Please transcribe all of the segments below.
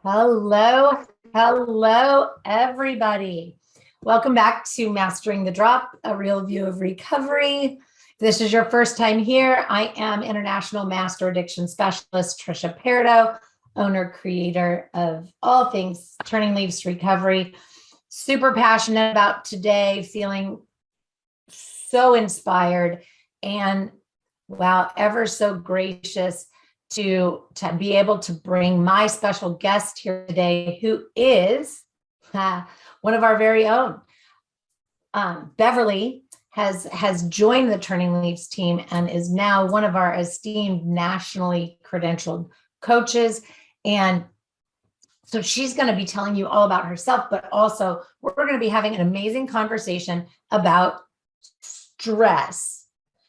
Hello, everybody. Welcome back to Mastering the Drop, a real view of recovery. If this is your first time here, I am International Master Addiction Specialist 𝘔𝘬𝘴𝘵, owner, creator of all things Turning Leaves to Recovery. Super passionate about today, feeling so inspired and wow, ever so gracious to be able to bring my special guest here today, who is one of our very own. Beverly has joined the Turning Leaves team and is now one of our esteemed nationally credentialed coaches. And so she's going to be telling you all about herself, but also we're going to be having an amazing conversation about stress,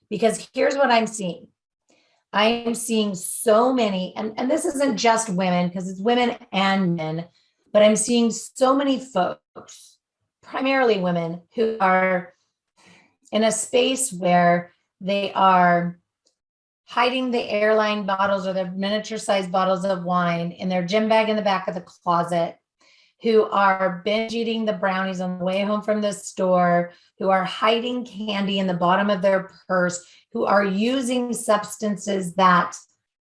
because here's what I'm seeing. I am seeing so many, and this isn't just women, because it's women and men, but I'm seeing so many folks, primarily women, who are in a space where they are hiding the airline bottles or their miniature-sized bottles of wine in their gym bag in the back of the closet, who are binge eating the brownies on the way home from the store, who are hiding candy in the bottom of their purse, who are using substances that,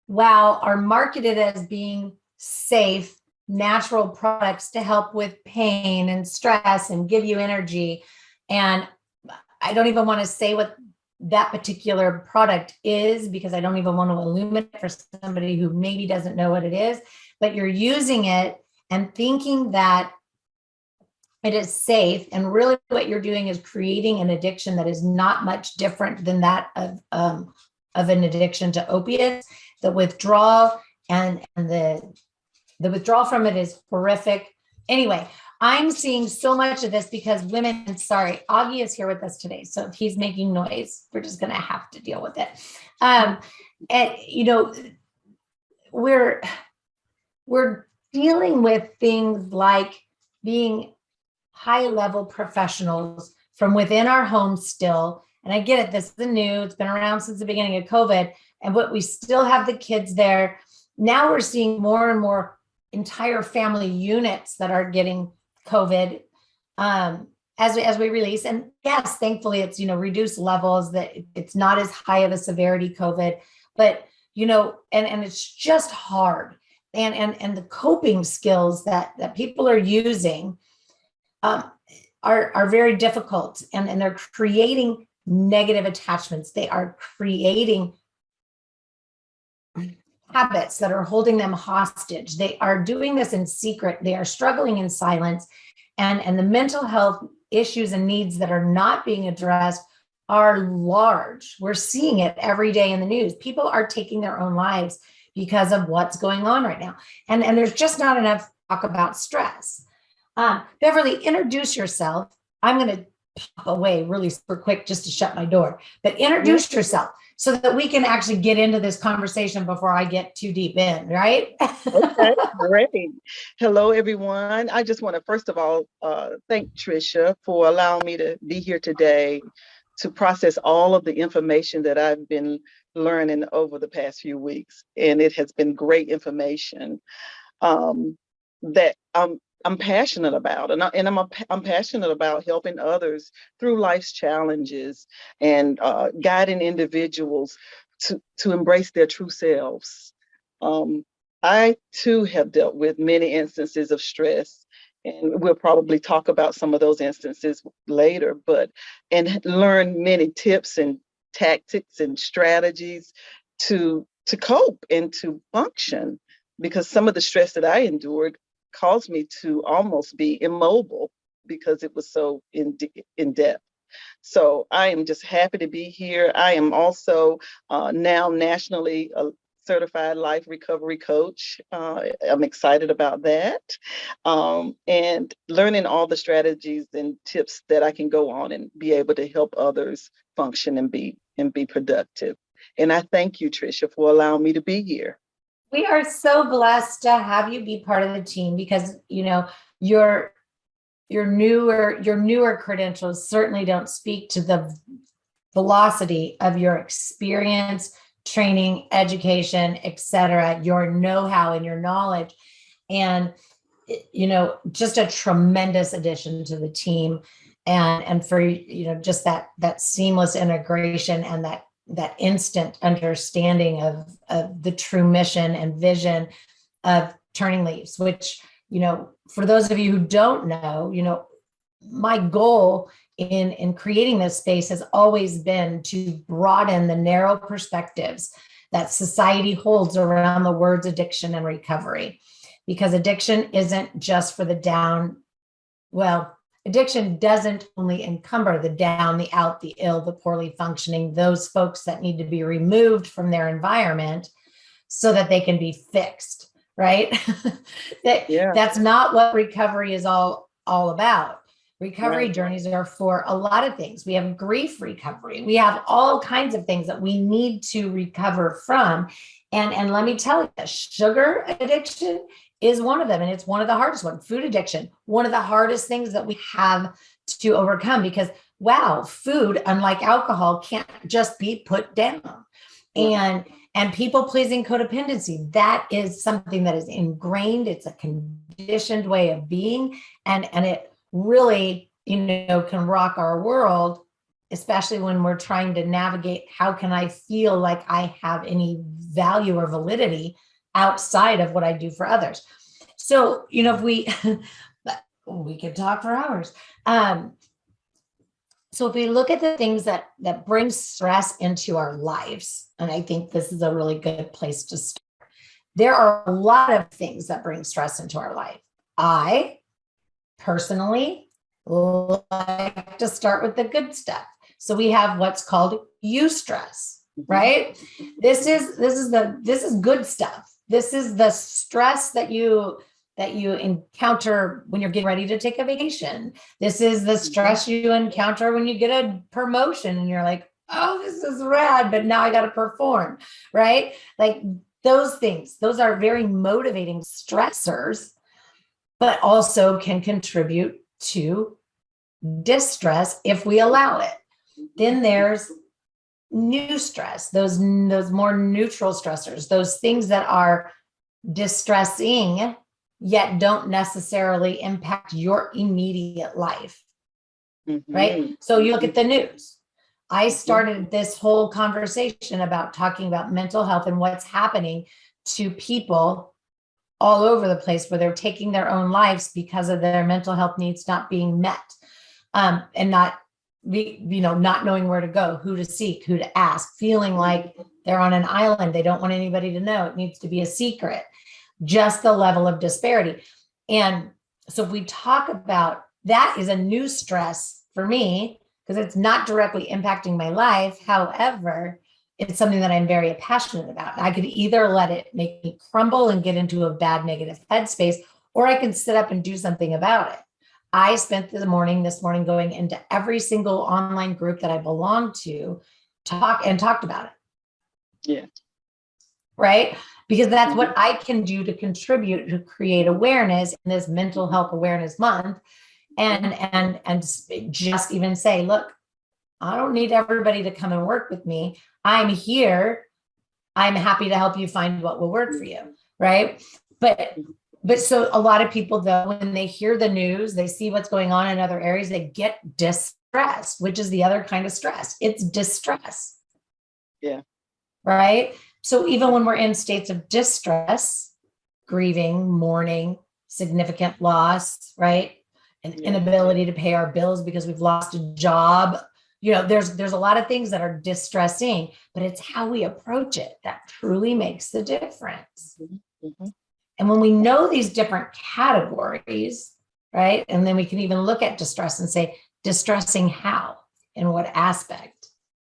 while are marketed as being safe, natural products to help with pain and stress and give you energy. And I don't even want to say what that particular product is, because I don't even want to illuminate for somebody who maybe doesn't know what it is, but you're using it and thinking that it is safe, and really what you're doing is creating an addiction that is not much different than that of an addiction to opiates. The withdrawal and the withdrawal from it is horrific. Anyway, I'm seeing so much of this because women, sorry, Augie is here with us today. So if he's making noise, we're just going to have to deal with it. And we're dealing with things like being high-level professionals from within our homes still. And I get it, this is new, it's been around since the beginning of COVID, but we still have the kids there. Now we're seeing more and more entire family units that are getting COVID as we release. And yes, thankfully it's, reduced levels, that it's not as high of a severity COVID, but, and it's just hard. And the coping skills that people are using are very difficult, and they're creating negative attachments. They are creating habits that are holding them hostage. They are doing this in secret. They are struggling in silence, and the mental health issues and needs that are not being addressed are large. We're seeing it every day in the news. People are taking their own lives because of what's going on right now. And there's just not enough talk about stress. Beverly, introduce yourself. I'm going to pop away really super quick just to shut my door, but introduce yourself so that we can actually get into this conversation before I get too deep in, right? Okay, great. Hello, everyone. I just want to, first of all, thank Tricia for allowing me to be here today to process all of the information that I've been learning over the past few weeks. And it has been great information that I'm passionate about, and I'm passionate about helping others through life's challenges and guiding individuals to embrace their true selves. I too have dealt with many instances of stress, and we'll probably talk about some of those instances later, and learn many tips and tactics and strategies to cope and to function, because some of the stress that I endured caused me to almost be immobile because it was so in depth. So I am just happy to be here. I am also now nationally a certified life recovery coach. I'm excited about that, and learning all the strategies and tips that I can go on and be able to help others function and be productive. And I thank you, Tricia, for allowing me to be here. We are so blessed to have you be part of the team, because your newer credentials certainly don't speak to the velocity of your experience, training, education, etc., your know-how and your knowledge. and just a tremendous addition to the team, and for just that seamless integration and that instant understanding of the true mission and vision of Turning Leaves, which, for those of you who don't know, my goal in creating this space has always been to broaden the narrow perspectives that society holds around the words addiction and recovery, because addiction isn't just for the down. Well, addiction doesn't only encumber the down, the out, the ill, the poorly functioning, those folks that need to be removed from their environment so that they can be fixed, right? That's not what recovery is all about. Recovery journeys are for a lot of things. We have grief recovery. We have all kinds of things that we need to recover from. And let me tell you, sugar addiction is one of them. And it's one of the hardest ones. Food addiction, one of the hardest things that we have to overcome, because wow, food, unlike alcohol, can't just be put down. And people-pleasing codependency, that is something that is ingrained. It's a conditioned way of being. And it really, can rock our world, especially when we're trying to navigate, how can I feel like I have any value or validity outside of what I do for others? So, if we could talk for hours. So if we look at the things that bring stress into our lives, and I think this is a really good place to start, there are a lot of things that bring stress into our life. I personally like to start with the good stuff. So we have what's called eustress, right? This is good stuff. This is the stress that you encounter when you're getting ready to take a vacation. This is the stress you encounter when you get a promotion and you're like, oh, this is rad, but now I got to perform, right? Like those things, those are very motivating stressors, but also can contribute to distress if we allow it. Then there's new stress, those more neutral stressors, those things that are distressing yet don't necessarily impact your immediate life, right? So you look at the news. I started this whole conversation about talking about mental health and what's happening to people all over the place, where they're taking their own lives because of their mental health needs not being met, and not knowing where to go, who to seek, who to ask, feeling like they're on an island. They don't want anybody to know. It needs to be a secret. Just the level of disparity. And so if we talk about that, is a new stress for me, because it's not directly impacting my life. However, it's something that I'm very passionate about. I could either let it make me crumble and get into a bad negative headspace, or I can sit up and do something about it. I spent this morning going into every single online group that I belong to, talked about it. Yeah. Right? Because that's what I can do to contribute to create awareness in this Mental Health Awareness Month, and just even say, look, I don't need everybody to come and work with me. I'm here. I'm happy to help you find what will work for you, right? But so a lot of people, though, when they hear the news, they see what's going on in other areas, they get distressed, which is the other kind of stress. It's distress. Yeah. Right? So even when we're in states of distress, grieving, mourning, significant loss, right? An inability to pay our bills because we've lost a job, there's a lot of things that are distressing, but it's how we approach it that truly makes the difference. And when we know these different categories, right? And then we can even look at distress and say, distressing how? In what aspect,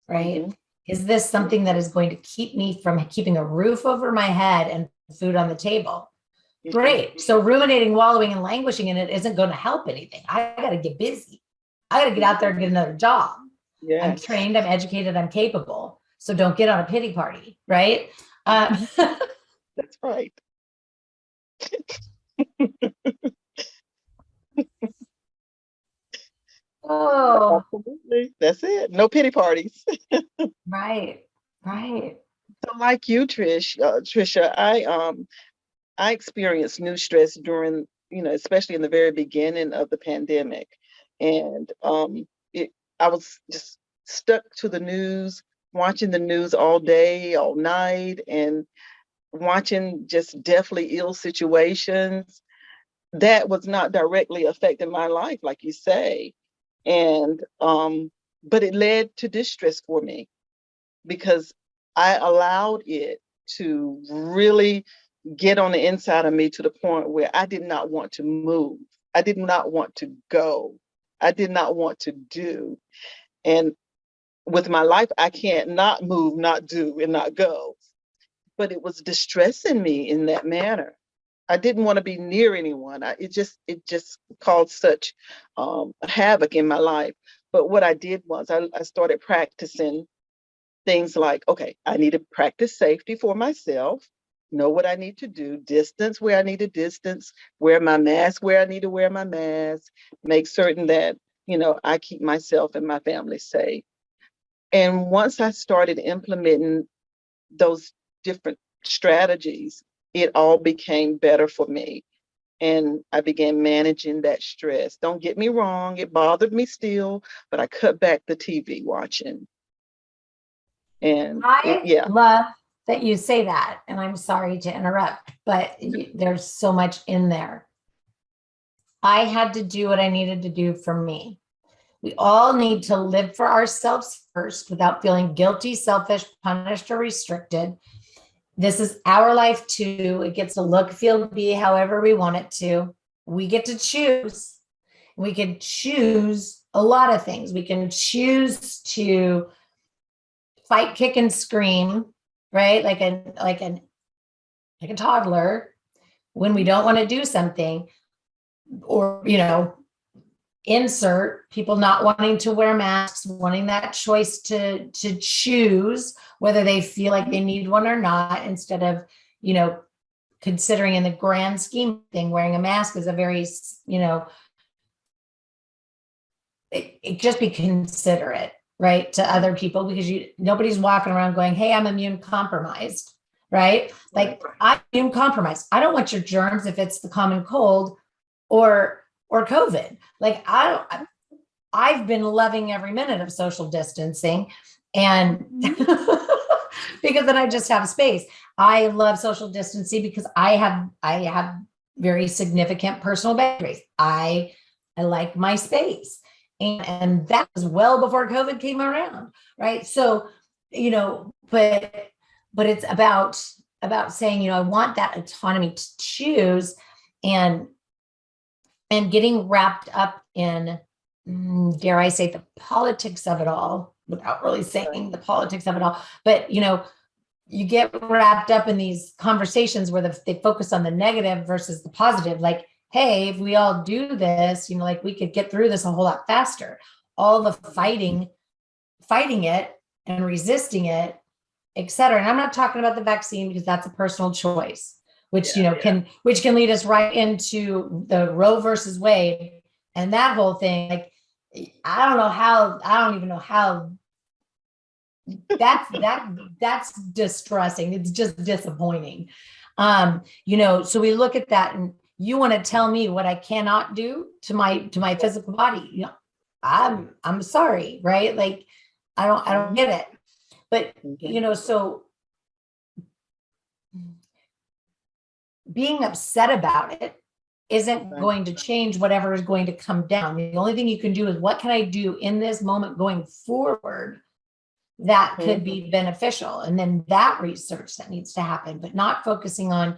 right? Is this something that is going to keep me from keeping a roof over my head and food on the table? Great. So ruminating, wallowing, and languishing in it isn't going to help anything. I got to get busy. I got to get out there and get another job. Yes. I'm trained, I'm educated, I'm capable. So don't get on a pity party, right? That's right. Oh, absolutely. That's it. No pity parties. Right. So like you, Trisha, I experienced new stress during, especially in the very beginning of the pandemic. And I was just stuck to the news, watching the news all day, all night, and watching just deathly ill situations that was not directly affecting my life, like you say. And but it led to distress for me because I allowed it to really get on the inside of me to the point where I did not want to move. I did not want to go. I did not want to do. And with my life, I can't not move, not do, and not go. But it was distressing me in that manner. I didn't want to be near anyone. It just caused such havoc in my life. But what I did was I started practicing things like, okay, I need to practice safety for myself, know what I need to do, distance where I need to distance, wear my mask where I need to wear my mask, make certain that, I keep myself and my family safe. And once I started implementing those different strategies, it all became better for me. And I began managing that stress. Don't get me wrong, it bothered me still, but I cut back the TV watching. And I love that you say that, and I'm sorry to interrupt, but there's so much in there. I had to do what I needed to do for me. We all need to live for ourselves first without feeling guilty, selfish, punished, or restricted. This is our life too. It gets to look, feel, be however we want it to. We get to choose. We can choose a lot of things. We can choose to fight, kick, and scream, right? Like a toddler when we don't want to do something, or, insert people not wanting to wear masks, wanting that choice to choose whether they feel like they need one or not, instead of, considering in the grand scheme thing, wearing a mask is a very, it just be considerate, right, to other people, because nobody's walking around going, hey, I'm immune compromised, right? Like, I'm immune compromised. I don't want your germs if it's the common cold or COVID. Like, I've been loving every minute of social distancing, and because then I just have space. I love social distancing because I have very significant personal boundaries. I like my space. And that was well before COVID came around, right? So, but it's about saying, I want that autonomy to choose, and getting wrapped up in, dare I say, the politics of it all, without really saying the politics of it all. But, you get wrapped up in these conversations where they focus on the negative versus the positive. Like, hey, if we all do this, like, we could get through this a whole lot faster. All the fighting it and resisting it, et cetera. And I'm not talking about the vaccine, because that's a personal choice, which, can lead us right into the Roe versus Wade and that whole thing. Like, I don't even know how that's distressing. It's just disappointing. So we look at that, and you want to tell me what I cannot do to my physical body. I'm sorry, right? Like, I don't get it. But, so being upset about it isn't going to change whatever is going to come down. The only thing you can do is, what can I do in this moment going forward that could be beneficial? And then that research that needs to happen, but not focusing on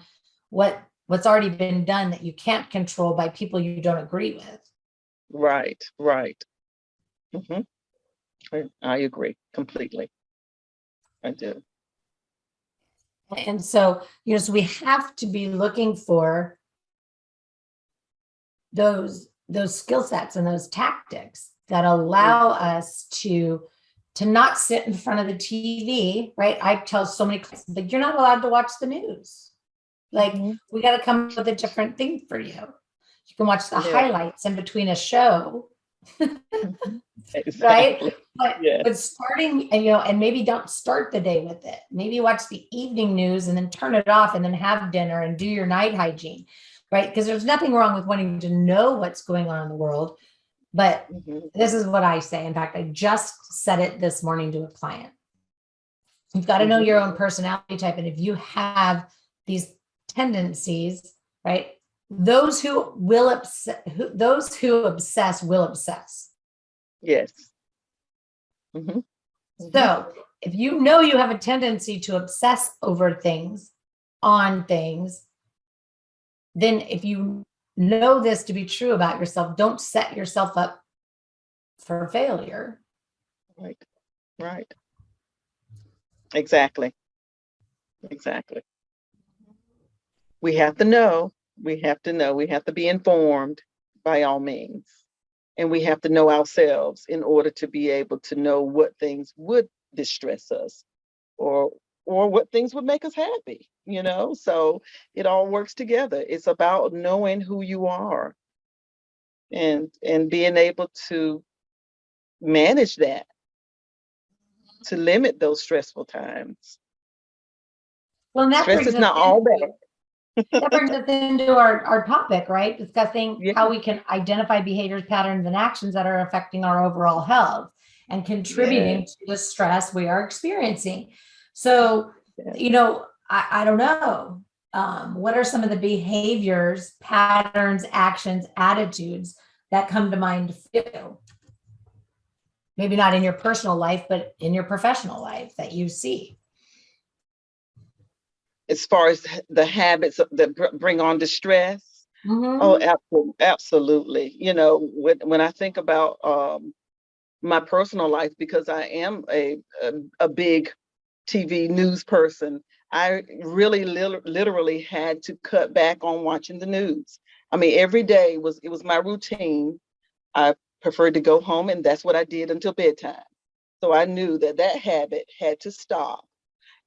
what's already been done that you can't control by people you don't agree with. Right. I agree completely. I do. And so, so we have to be looking for those skill sets and those tactics that allow us to not sit in front of the TV, right? I tell so many clients, like, you're not allowed to watch the news. Like, we got to come up with a different thing for you. You can watch the highlights in between a show, right? Exactly. But Yeah. but starting, and and maybe don't start the day with it. Maybe watch the evening news and then turn it off and then have dinner and do your night hygiene, right? Because there's nothing wrong with wanting to know what's going on in the world. But Mhm. this is what I say. In fact, I just said it this morning to a client. You've got to know Mhm. your own personality type. And if you have these tendencies, right? Those who will those who obsess will obsess. Yes. Mhm. Mhm. So if you know you have a tendency to obsess over things, on things, then if you know this to be true about yourself, don't set yourself up for failure. Right. Right. Exactly. Exactly. We have to know. We have to know. We have to be informed by all means. And we have to know ourselves in order to be able to know what things would distress us or what things would make us happy, So it all works together. It's about knowing who you are and being able to manage that, to limit those stressful times. Well, that Stress brings is us not all into bad. that brings us into our topic, right? Discussing Yeah. how we can identify behaviors, patterns, and actions that are affecting our overall health and contributing Yes. to the stress we are experiencing. So, Yes. I don't know. What are some of the behaviors, patterns, actions, attitudes that come to mind for you? Maybe not in your personal life, but in your professional life that you see. As far as the habits that bring on distress. Mm-hmm. Oh, absolutely. When I think about my personal life, because I am a big TV news person, I really literally had to cut back on watching the news. I mean, every day it was my routine. I preferred to go home, and that's what I did until bedtime. So I knew that habit had to stop,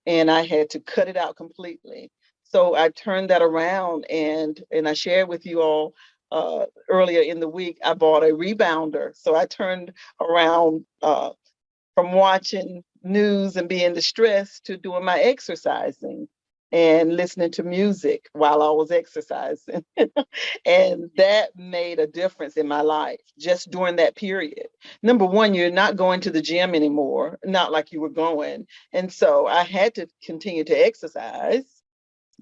and I had to cut it out completely. So I turned that around, and I shared with you all earlier in the week. I bought a rebounder, so I turned around from watching news and being distressed to doing my exercising and listening to music while I was exercising. And that made a difference in my life just during that period. Number one, you're not going to the gym anymore, not like you were going. And so I had to continue to exercise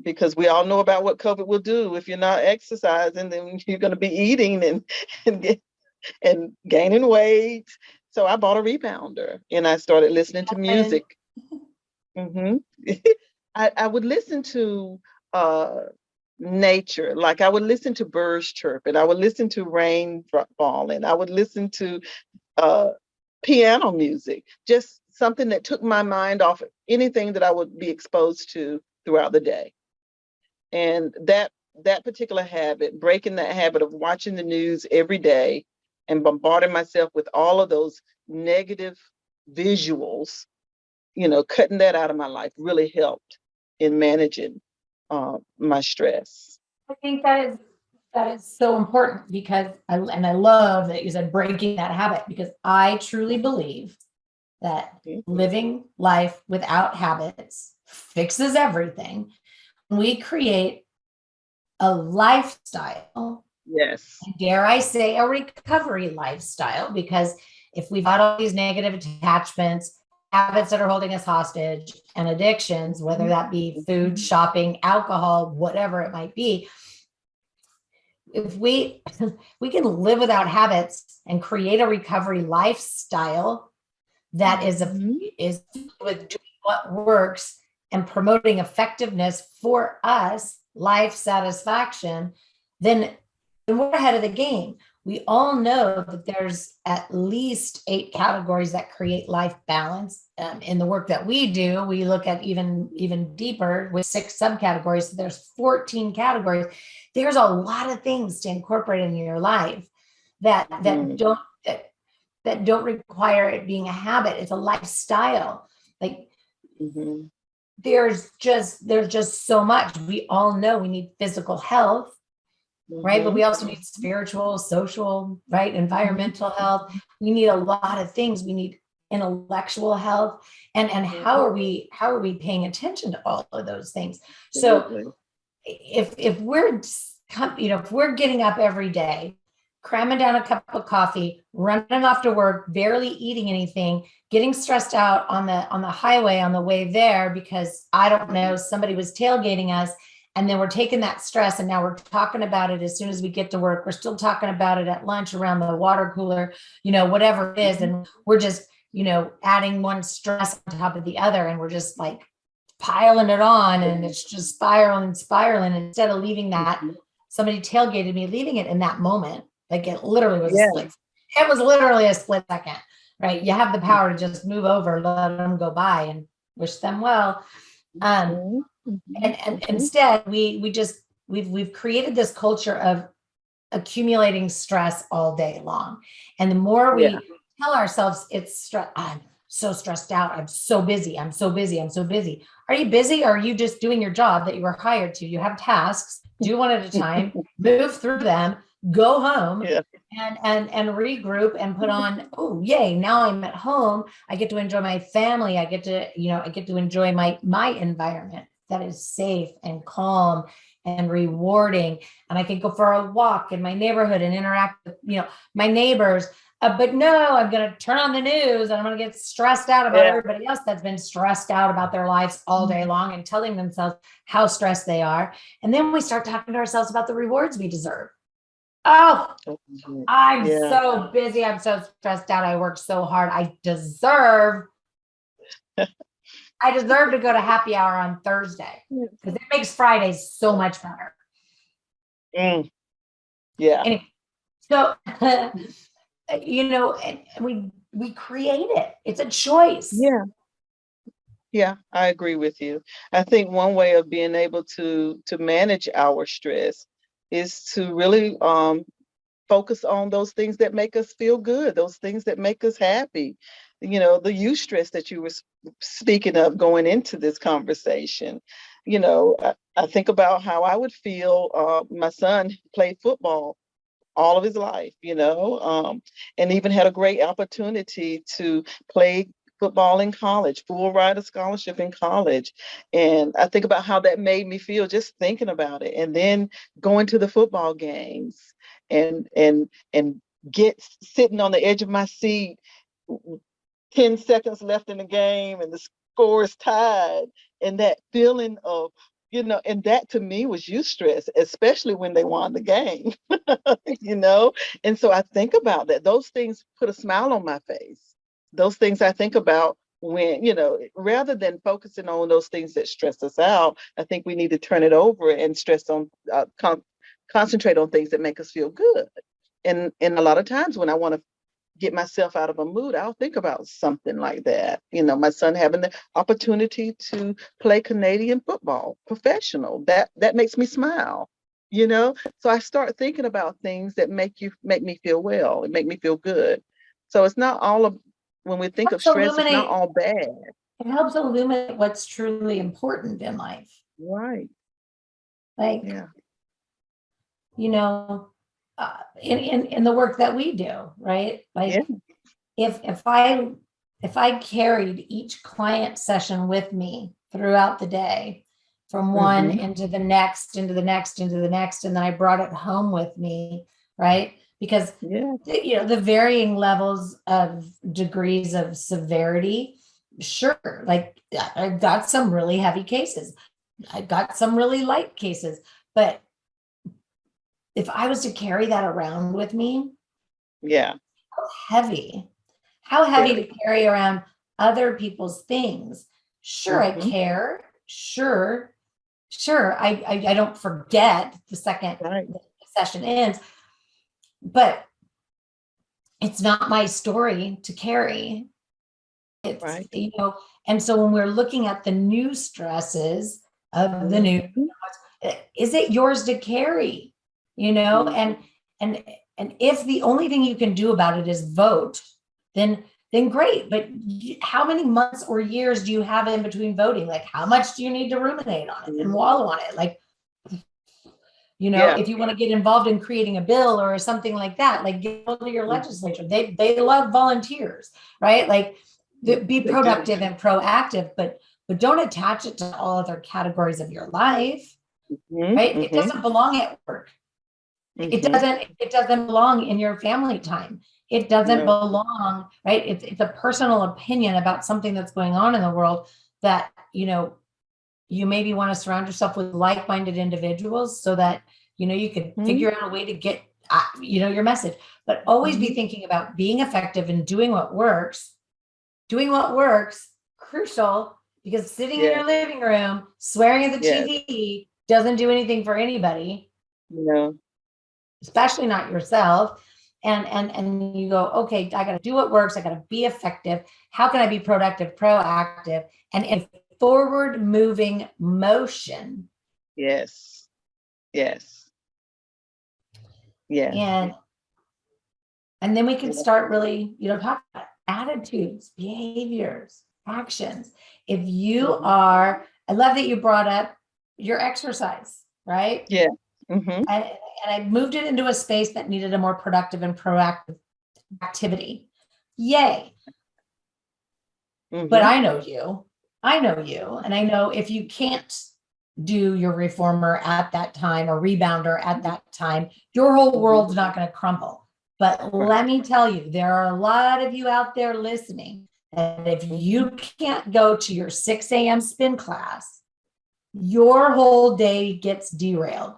because we all know about what COVID will do. If you're not exercising, then you're going to be eating and gaining weight. So I bought a rebounder and I started listening to music. Hmm I would listen to uh, nature, like I would listen to birds chirping, I would listen to rain falling, I would listen to uh, piano music, just something that took my mind off anything that I would be exposed to throughout the day. And that particular habit, breaking that habit of watching the news every day and bombarding myself with all of those negative visuals, cutting that out of my life really helped in managing my stress. I think that is so important because I love that you said breaking that habit, because I truly believe that Mhm. living life without habits fixes everything. We create a lifestyle, Yes. and dare I say a recovery lifestyle, because if we've got all these negative attachments, habits that are holding us hostage, and addictions, whether that be food, shopping, alcohol, whatever it might be, if we can live without habits and create a recovery lifestyle that is with doing what works and promoting effectiveness for us, life satisfaction, then we're ahead of the game. We all know that there's at least 8 categories that create life balance. In the work that we do, we look at even deeper with 6 subcategories. So there's 14 categories. There's a lot of things to incorporate in your life that don't require it being a habit. It's a lifestyle. Like Mhm. there's just so much. We all know we need physical health, right? But Mhm. we also need spiritual, social, right? Environmental health. We need a lot of things. We need intellectual health. And how are we paying attention to all of those things? So Absolutely. if we're, if we're getting up every day, cramming down a cup of coffee, running off to work, barely eating anything, getting stressed out on the highway on the way there because I don't know, somebody was tailgating us, and then we're taking that stress and now we're talking about it as soon as we get to work. We're still talking about it at lunch around the water cooler, whatever it is, and we're just, adding one stress on top of the other, and we're just like piling it on, and it's just spiraling instead of leaving that. Somebody tailgated me, leaving it in that moment. Like it literally was a Yeah. split. It was literally a split second, right? You have the power to just move over, let them go by, and wish them well. Mhm. And instead, we've created this culture of accumulating stress all day long. And the more we Yeah. tell ourselves it's stress, I'm so stressed out, I'm so busy, I'm so busy, I'm so busy. Are you busy, or are you just doing your job that you were hired to? You have tasks, do one at a time, move through them, go home, Yeah. and regroup and put on, oh yay, now I'm at home, I get to enjoy my family, I get to enjoy my environment that is safe and calm and rewarding, and I can go for a walk in my neighborhood and interact with my neighbors. But no, I'm going to turn on the news and I'm going to get stressed out about Yeah. everybody else that's been stressed out about their lives all day long and telling themselves how stressed they are. And then we start talking to ourselves about the rewards we deserve. Oh, I'm Yeah. so busy. I'm so stressed out. I work so hard. I deserve to go to happy hour on Thursday because it makes Fridays so much better. Mm. Yeah. Anyway, so and we create it. It's a choice. Yeah. Yeah, I agree with you. I think one way of being able to manage our stress is to really focus on those things that make us feel good, those things that make us happy. The eustress that you were speaking of going into this conversation. I think about how I would feel. My son played football all of his life, and even had a great opportunity to play football in college, full ride scholarship in college. And I think about how that made me feel just thinking about it. And then going to the football games and get sitting on the edge of my seat, 10 seconds left in the game and the score is tied, and that feeling of and that to me was eustress, especially when they won the game. you know and so I think about that. Those things put a smile on my face. Those things I think about when, rather than focusing on those things that stress us out, I think we need to turn it over and stress on concentrate on things that make us feel good. And a lot of times when I want to get myself out of a mood, I'll think about something like that. My son having the opportunity to play Canadian football professional. That makes me smile. So I start thinking about things that make me feel well and make me feel good. So it's not all of when we think of Helps stress, it's not illuminate, all bad. it helps illuminate what's truly important in life. Right. Like, Yeah. in the work that we do, right? Like Yeah. if I carried each client session with me throughout the day, from one Mhm. into the next, into the next, into the next, and then I brought it home with me, right? Because Yeah. the varying levels of degrees of severity, sure, like I've got some really heavy cases, I've got some really light cases, but if I was to carry that around with me, Yeah. heavy, how heavy Very. to carry around other people's things. Sure, I Mhm. care. Sure, I don't forget the second Right. the session ends, but it's not my story to carry. It's, Right. and so when we're looking at the new stresses of the new, Mhm. is it yours to carry? And Mhm. and and if the only thing you can do about it is vote, then great. But how many months or years do you have in between voting? Like, how much do you need to ruminate on it and wallow on it? Like, You know, if you want to get involved in creating a bill or something like that, like get to your legislature. They love volunteers, right? Like be productive and proactive, but don't attach it to all other categories of your life, right? It doesn't belong at work. It doesn't belong in your family time. It doesn't belong, right? It's a personal opinion about something that's going on in the world that, you know, you maybe want to surround yourself with like-minded individuals so that, you know, you can figure out a way to get, you know, your message, but always be thinking about being effective and doing what works. Doing what works, crucial, because sitting in your living room, swearing at the TV doesn't do anything for anybody. No. Especially not yourself. And you go, okay, I got to do what works. I got to be effective. How can I be productive, proactive, and in forward moving motion? Yes. Yes. Yeah. And then we can start really, you know, talk about attitudes, behaviors, actions. If you are, I love that you brought up your exercise, right? Yeah. And I moved it into a space that needed a more productive and proactive activity. Yay. But I know you, and I know if you can't do your reformer at that time or rebounder at that time, your whole world's not going to crumble. But let me tell you, there are a lot of you out there listening. And if you can't go to your 6 a.m. spin class, your whole day gets derailed.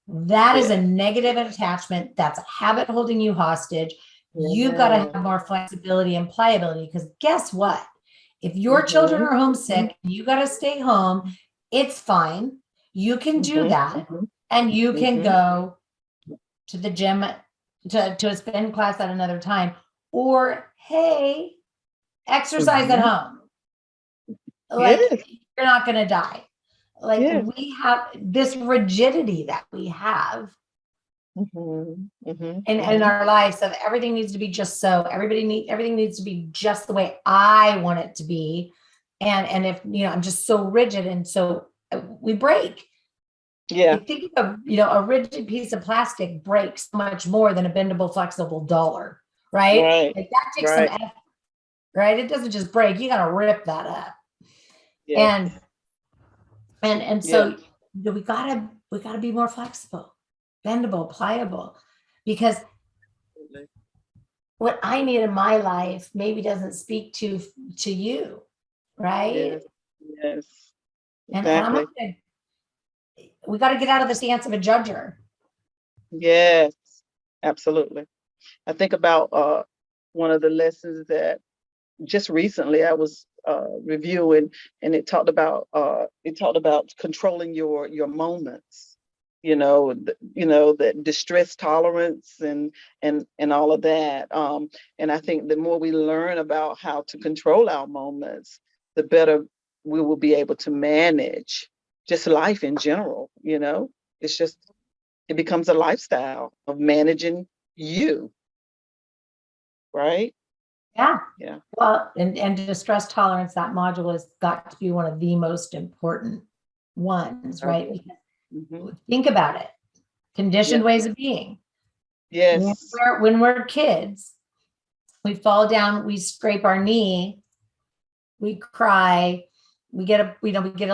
That is a negative attachment. That's a habit holding you hostage. You've got to have more flexibility and pliability, because guess what? If your children are homesick and you got to stay home, it's fine. You can do that. And you can go to the gym, to a spin class at another time, or, hey, exercise at home. Like, you're not going to die. Like we have this rigidity that we have in our lives of everything needs to be just so. Everything needs to be just the way I want it to be. And if, you know, I'm just so rigid, and so we break. Yeah. You think of, you know, a rigid piece of plastic breaks much more than a bendable, flexible dollar, right? Like that takes some effort, right? It doesn't just break. You got to rip that up. And so we gotta be more flexible, bendable, pliable, because what I need in my life maybe doesn't speak to you, right? Yes. And we got to get out of the stance of a judger. Yes, absolutely. I think about one of the lessons that just recently I was reviewing, and it talked about controlling your moments, you know, that distress tolerance and all of that. And I think the more we learn about how to control our moments, the better we will be able to manage just life in general. You know, it becomes a lifestyle of managing you, right? Yeah. Well, and distress tolerance, that module has got to be one of the most important ones, right? Because think about it. Conditioned ways of being. Yes. When we're kids, we fall down, we scrape our knee, we cry, we get a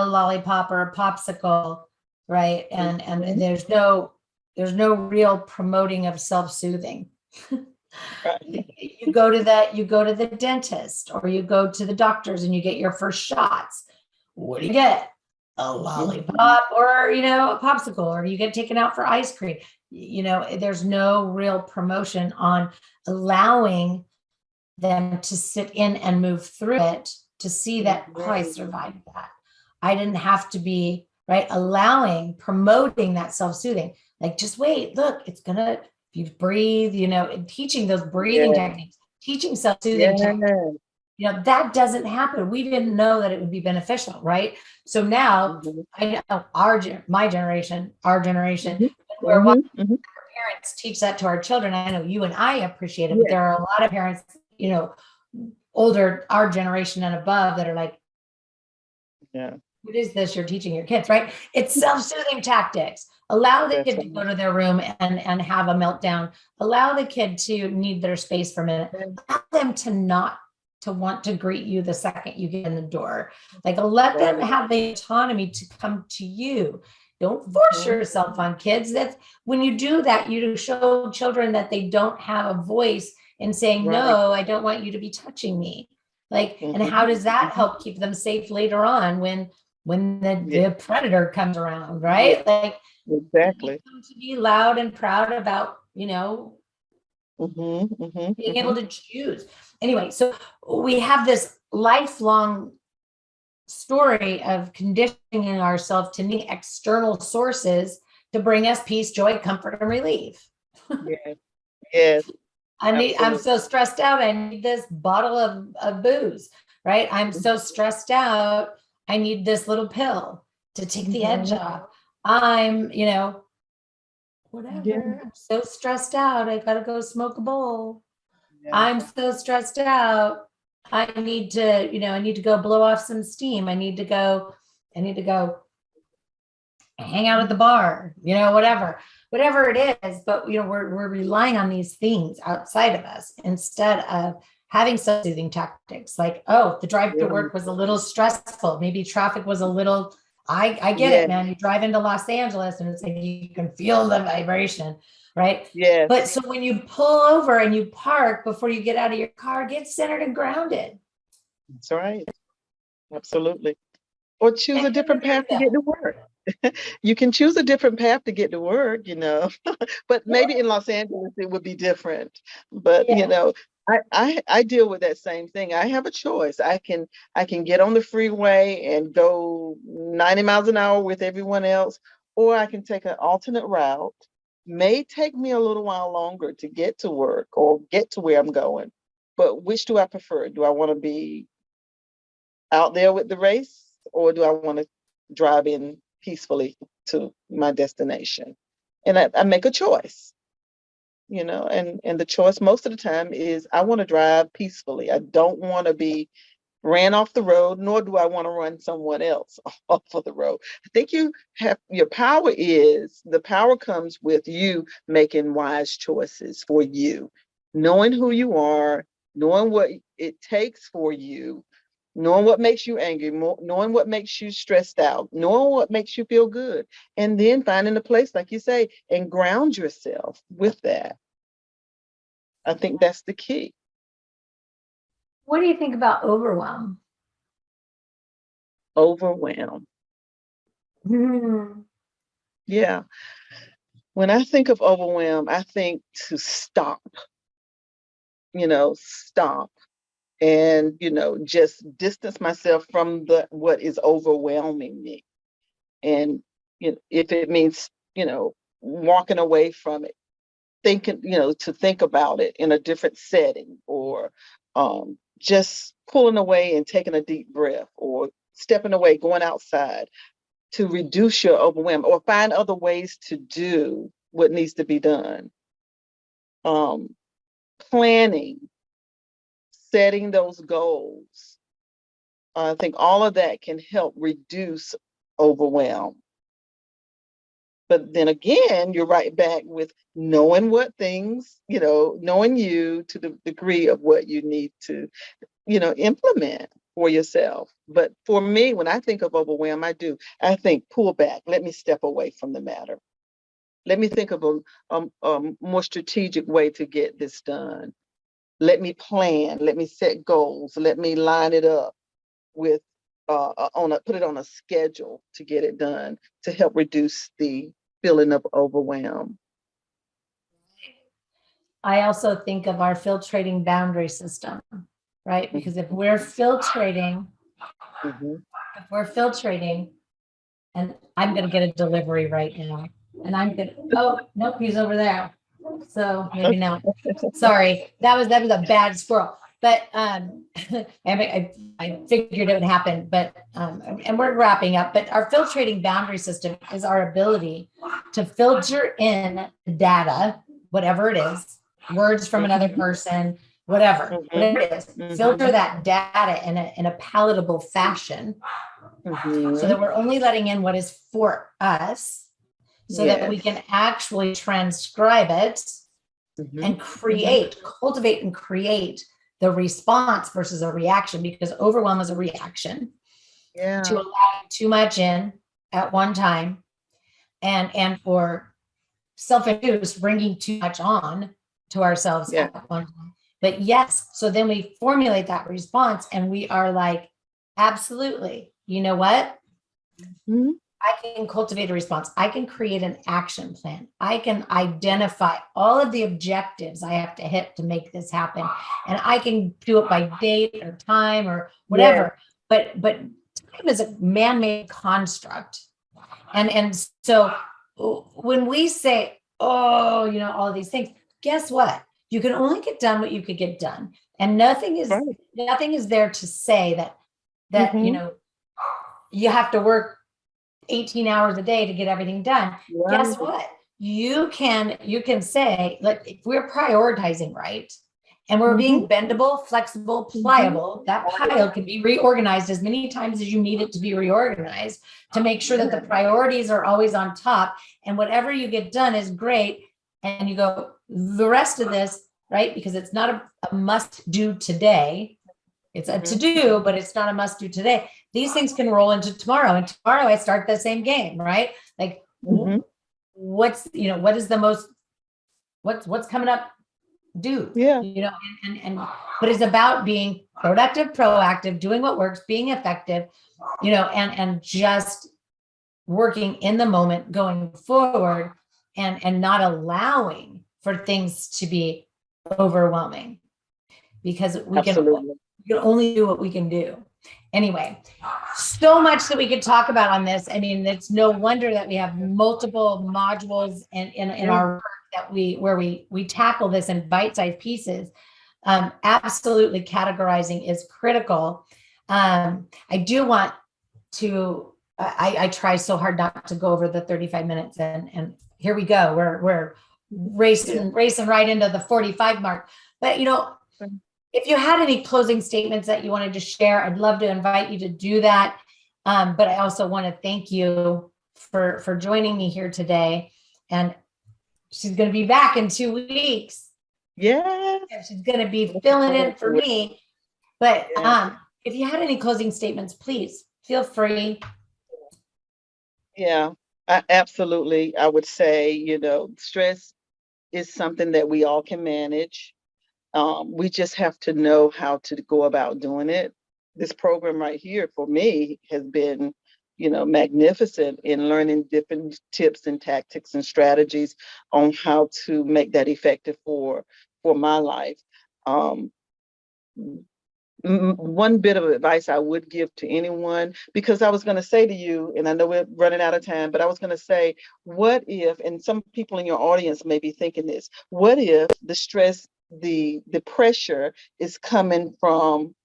lollipop or a popsicle, right? And there's no real promoting of self-soothing. You go to the dentist, or you go to the doctors and you get your first shots. What do you get? A lollipop, or, you know, a popsicle, or you get taken out for ice cream. You know, there's no real promotion on allowing them to sit in and move through it, to see that, oh, I survived that. I didn't have to be, right? Promoting that self-soothing. Like, just wait, look, it's gonna, if you breathe, you know, and teaching those breathing techniques, teaching self-soothing techniques, you know, that doesn't happen. We didn't know that it would be beneficial, right? So now I know my generation, where parents teach that to our children. I know you and I appreciate it, but there are a lot of parents, you know, older, our generation and above, that are like, what is this you're teaching your kids, right? It's self-soothing tactics. Allow the That's kid to go to their room and have a meltdown. Allow the kid to need their space for a minute. Allow them to not to want to greet you the second you get in the door. Like, let them have the autonomy to come to you. Don't force yourself on kids. That's when you do that, you show children that they don't have a voice in saying, no, I don't want you to be touching me. Like, and how does that help keep them safe later on when the predator comes around, right? Like, exactly. To be loud and proud about, being able to choose. Anyway, so we have this lifelong story of conditioning ourselves to need external sources to bring us peace, joy, comfort, and relief. Yes. I'm so stressed out. I need this bottle of booze, right? I'm so stressed out. I need this little pill to take the edge off. I'm, whatever. I'm so stressed out. I gotta go smoke a bowl. I'm so stressed out. I need to go blow off some steam. I need to go hang out at the bar, whatever it is. But, we're relying on these things outside of us instead of having self-soothing tactics. Like, oh, the drive to work was a little stressful. Maybe traffic was a little, I get it, man. You drive into Los Angeles and it's like, you can feel the vibration. Right. Yeah. But so when you pull over and you park before you get out of your car, get centered and grounded. That's right. Absolutely. Or choose a different path to get to work. You can choose a different path to get to work, but maybe in Los Angeles, it would be different. But, I deal with that same thing. I have a choice. I can get on the freeway and go 90 miles an hour with everyone else, or I can take an alternate route. May take me a little while longer to get to work or get to where I'm going, but which do I prefer? Do I want to be out there with the race, or do I want to drive in peacefully to my destination? And I make a choice, and the choice most of the time is I want to drive peacefully. I don't want to be ran off the road, nor do I want to run someone else off of the road. I think the power comes with you making wise choices for you, knowing who you are, knowing what it takes for you, knowing what makes you angry, knowing what makes you stressed out, knowing what makes you feel good, and then finding a place, like you say, and ground yourself with that. I think that's the key. What do you think about overwhelm? Overwhelm. Yeah. When I think of overwhelm, I think to stop, stop and, just distance myself from what is overwhelming me. And, if it means, walking away from it, thinking, to think about it in a different setting, or just pulling away and taking a deep breath, or stepping away, going outside to reduce your overwhelm, or find other ways to do what needs to be done. Planning, setting those goals. I think all of that can help reduce overwhelm. But then again, you're right back with knowing what things, knowing you to the degree of what you need to, implement for yourself. But for me, when I think of overwhelm, I think pull back. Let me step away from the matter. Let me think of a more strategic way to get this done. Let me plan. Let me set goals. Let me line it up with put it on a schedule to get it done, to help reduce the feeling of overwhelm. I also think of our filtrating boundary system, right? Because if we're filtrating, and I'm going to get a delivery right now, and oh, nope, he's over there. So maybe not. Sorry, that was a bad squirrel. But I figured it would happen. But and we're wrapping up. But our filtrating boundary system is our ability to filter in data, whatever it is, words from another person, whatever it is. Filter that data in a palatable fashion, so that we're only letting in what is for us. so that we can actually transcribe it and cultivate and create the response versus a reaction, because overwhelm is a reaction to allowing too much in at one time, and for self-induced bringing too much on to ourselves at one time. But yes, so then we formulate that response and we are like, absolutely, you know what? I can cultivate a response. I can create an action plan. I can identify all of the objectives I have to hit to make this happen. And I can do it by date or time or whatever. But time is a man-made construct. And so when we say, oh, you know, all of these things, guess what? You can only get done what you could get done. And nothing is there to say that you know, you have to work 18 hours a day to get everything done. Guess what? You can say, like, if we're prioritizing right and we're being bendable, flexible, pliable, that pile can be reorganized as many times as you need it to be reorganized to make sure that the priorities are always on top, and whatever you get done is great. And you go, the rest of this, right? Because it's not a must do today. It's a to do, but it's not a must do today. These things can roll into tomorrow, and tomorrow I start the same game, right? Like what's, you know, what is the most, what's coming up due, you know, but it's about being productive, proactive, doing what works, being effective, you know, and just working in the moment going forward, and not allowing for things to be overwhelming, because we can only do what we can do. Anyway, so much that we could talk about on this. I mean, it's no wonder that we have multiple modules in our work that where we tackle this in bite-sized pieces. Absolutely, categorizing is critical. I do want to, I try so hard not to go over the 35 minutes, and here we go. We're racing right into the 45 mark. But, you know, if you had any closing statements that you wanted to share, I'd love to invite you to do that. But I also want to thank you for joining me here today. And she's going to be back in 2 weeks. Yeah, she's going to be filling in for me. But if you had any closing statements, please feel free. Yeah, absolutely. I would say, you know, stress is something that we all can manage. We just have to know how to go about doing it. This program right here for me has been, you know, magnificent in learning different tips and tactics and strategies on how to make that effective for my life. One bit of advice I would give to anyone, because I was going to say to you, and I know we're running out of time, but I was going to say, what if, and some people in your audience may be thinking this, what if the stress, the pressure is coming from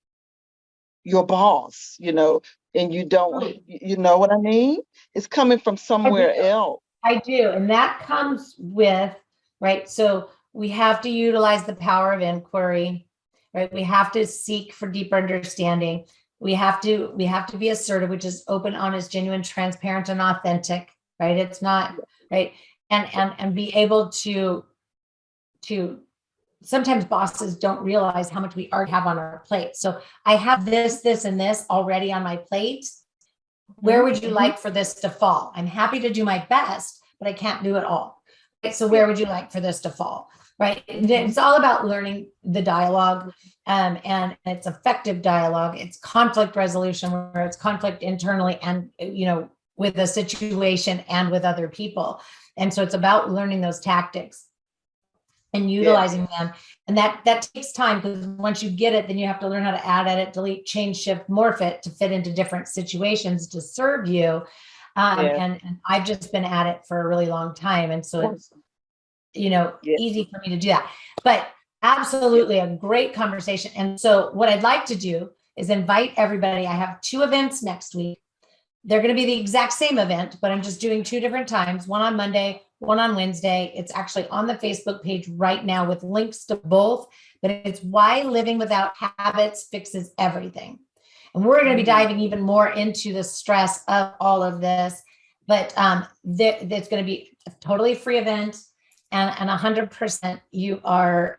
your boss, you know, and you don't, you know what I mean? It's coming from somewhere else. I do. And that comes with, right? So we have to utilize the power of inquiry, right? We have to seek for deeper understanding. We have to be assertive, which is open, honest, genuine, transparent, and authentic, right? It's not, right? And be able to sometimes bosses don't realize how much we already have on our plate. So I have this, and this already on my plate. Where would you like for this to fall? I'm happy to do my best, but I can't do it all. Right? So where would you like for this to fall? Right? It's all about learning the dialogue, and it's effective dialogue. It's conflict resolution, where it's conflict internally and, you know, with a situation and with other people. And so it's about learning those tactics and utilizing them. And that takes time, because once you get it, then you have to learn how to add, edit, delete, change, shift, morph it to fit into different situations to serve you. And I've just been at it for a really long time. And so it's, you know, easy for me to do that. But absolutely a great conversation. And so what I'd like to do is invite everybody. I have 2 events next week. They're going to be the exact same event, but I'm just doing 2 different times, one on Monday, one on Wednesday. It's actually on the Facebook page right now with links to both, but it's Why Living Without Habits Fixes Everything. And we're going to be diving even more into the stress of all of this, but it's going to be totally free event, and 100% you are,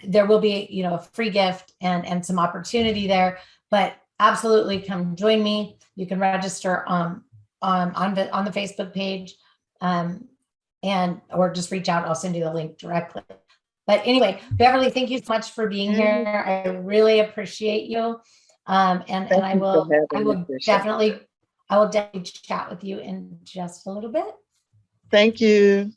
there will be, you know, a free gift and some opportunity there, but absolutely come join me. You can register on the Facebook page, or just reach out. I'll send you the link directly. But anyway, Beverly, thank you so much for being here. I really appreciate you. And I will definitely chat with you in just a little bit. Thank you.